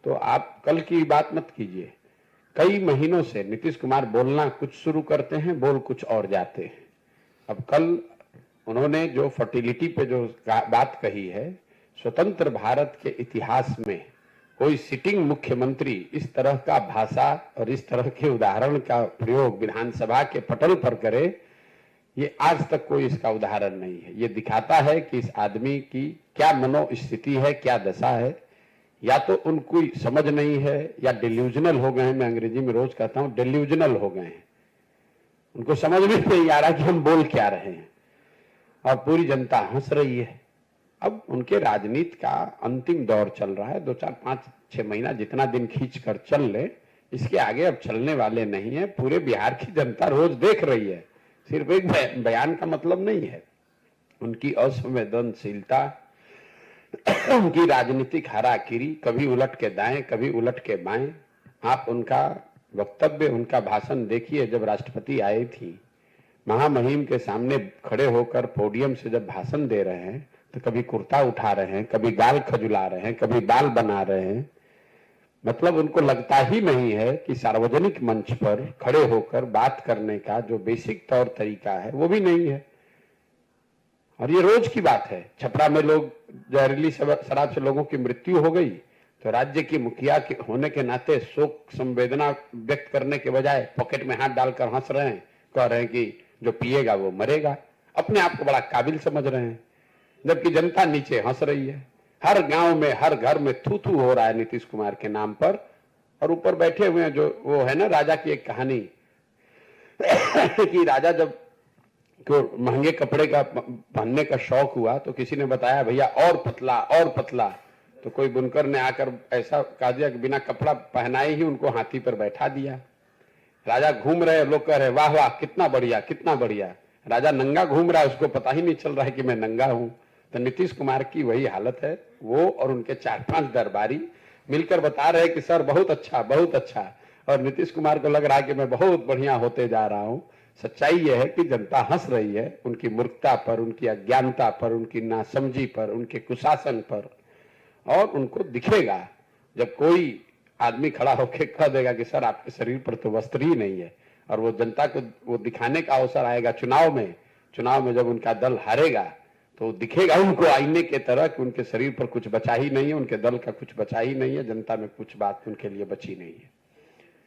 तो आप कल की बात मत कीजिए। कई महीनों से नीतीश कुमार बोलना कुछ शुरू करते हैं, बोल कुछ और जाते हैं। अब कल उन्होंने जो फर्टिलिटी पे जो बात कही है, स्वतंत्र भारत के इतिहास में कोई सिटिंग मुख्यमंत्री इस तरह का भाषा और इस तरह के उदाहरण का प्रयोग विधानसभा के पटल पर करे, ये आज तक कोई इसका उदाहरण नहीं है। ये दिखाता है कि इस आदमी की क्या मनोस्थिति है, क्या दशा है। या तो उनको समझ नहीं है या डिल्यूजनल हो गए हैं। मैं अंग्रेजी में रोज कहता हूं डिल्यूजनल हो गए हैं, उनको समझ में नहीं आ रहा कि हम बोल क्या रहे हैं और पूरी जनता हंस रही है। अब उनके राजनीति का अंतिम दौर चल रहा है। 2, 4, 5, 6 महीना जितना दिन खींच कर चल ले, इसके आगे अब चलने वाले नहीं है। पूरे बिहार की जनता रोज देख रही है, सिर्फ एक बयान का मतलब नहीं है। उनकी असंवेदनशीलता, उनकी राजनीतिक हाराकिरी, कभी उलट के दाएं कभी उलट के बाएं। आप उनका वक्तव्य, उनका भाषण देखिए। जब राष्ट्रपति आई थी, महामहिम के सामने खड़े होकर पोडियम से जब भाषण दे रहे हैं तो कभी कुर्ता उठा रहे हैं, कभी गाल खजुला रहे हैं, कभी बाल बना रहे हैं। मतलब उनको लगता ही नहीं है कि सार्वजनिक मंच पर खड़े होकर बात करने का जो बेसिक तौर तरीका है वो भी नहीं है। और ये रोज की बात है। छपरा में लोग जहरीली शराब से लोगों की मृत्यु हो गई तो राज्य की मुखिया के होने के नाते शोक संवेदना व्यक्त करने के बजाय पॉकेट में हाथ डालकर हंस रहे हैं, कह रहे हैं कि जो पिएगा वो मरेगा। अपने आप को बड़ा काबिल समझ रहे हैं, जबकि जनता नीचे हंस रही है। हर गांव में, हर घर में थू थू हो रहा है नीतीश कुमार के नाम पर। और ऊपर बैठे हुए हैं जो वो है ना, राजा की एक कहानी कि राजा जब को महंगे कपड़े का पहनने का शौक हुआ तो किसी ने बताया भैया और पतला और पतला। तो कोई बुनकर ने आकर ऐसा कह दिया कि बिना कपड़ा पहनाए ही उनको हाथी पर बैठा दिया। राजा घूम रहे, लोग कह रहे वाह वाह कितना बढ़िया कितना बढ़िया। राजा नंगा घूम रहा है, उसको पता ही नहीं चल रहा है कि मैं नंगा हूं। तो नीतीश कुमार की वही हालत है। वो और उनके 4-5 दरबारी मिलकर बता रहे कि सर बहुत अच्छा बहुत अच्छा, और नीतीश कुमार को लग रहा है कि मैं बहुत बढ़िया होते जा रहा हूं। सच्चाई यह है कि जनता हंस रही है उनकी मूर्खता पर, उनकी अज्ञानता पर, उनकी नासमझी पर, उनके कुशासन पर। और उनको दिखेगा जब कोई आदमी खड़ा होकर कह देगा कि सर आपके शरीर पर तो वस्त्र ही नहीं है, और वो जनता को वो दिखाने का अवसर आएगा चुनाव में जब उनका दल हारेगा तो दिखेगा उनको आईने के तरह कि उनके शरीर पर कुछ बचा ही नहीं है, उनके दल का कुछ बचा ही नहीं है, जनता में कुछ बात उनके लिए बची नहीं है।